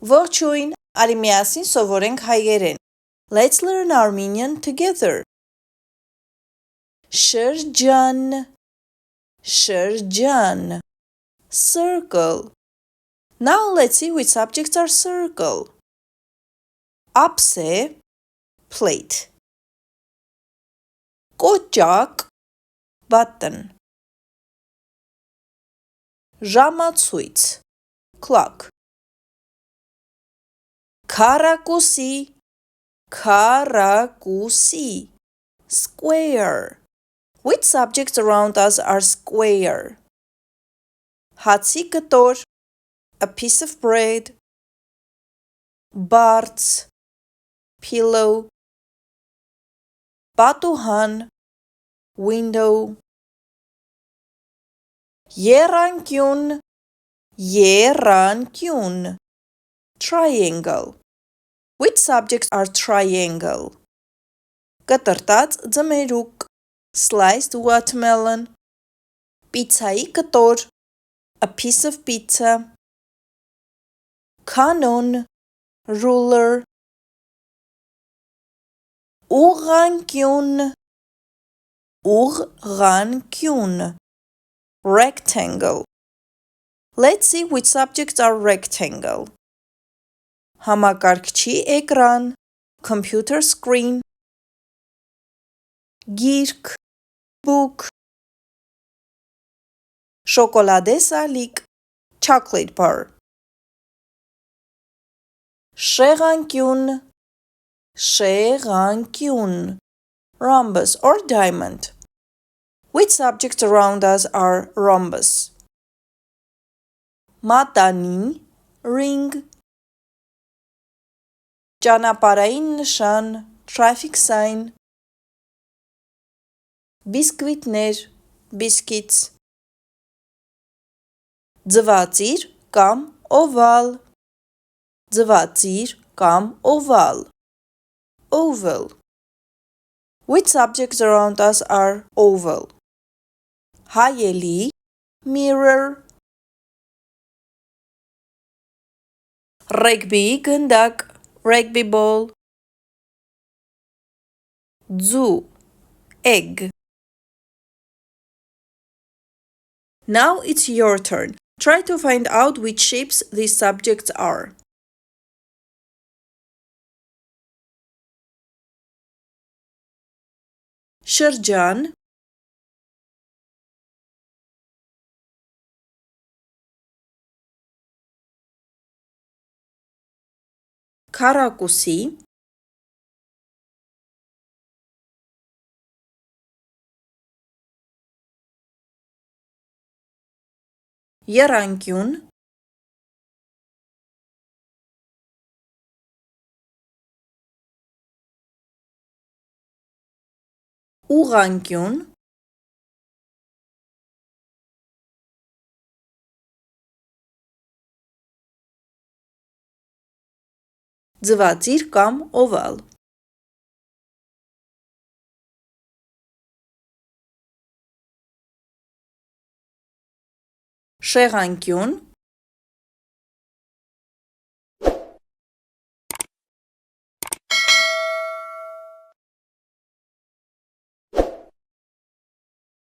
Ողջույն, արի միասին սովորենք հայերեն։ Let's learn Armenian together. Շրջան, շրջան, circle. Now let's see which subjects are circle. Ափսե, plate. Կոճակ, button. Ժամացույց, clock. Քառակուսի, քառակուսի, square. Which subjects around us are square? Հացի կտոր, a piece of bread. Բարձ, pillow. Պատուհան, window. Եռանկյուն, եռանկյուն, triangle. Which subjects are triangle? Կտրտած ձմերուկ, sliced watermelon. Պիցայի կտոր, a piece of pizza. Կանոն, ruler. Ուղղանկյուն, ուղղանկյուն, rectangle. Let's see which subjects are rectangle. Համակարգչի էկրան, computer screen. Գիրք, book. Շոկոլադե սալիկ, chocolate bar. Շեղանկյուն, շեղանկյուն, rhombus or diamond. Which subjects around us are rhombus? Մատանի, ring. Ճանապարհային նշան, traffic sign. Բիսկվիտներ, biscuits. Ձվածիր կամ oval. Ձվածիր կամ oval. Oval. Which subjects around us are oval? Հայելի, mirror. Ռեգբիի գնդակ, rugby ball. Ձու, egg. Now it's your turn. Try to find out which shapes these subjects are. Շրջան, քառակուսի, եռանկյուն, ուղղանկյուն, ձվածիր կամ oval. Շեղանկյուն,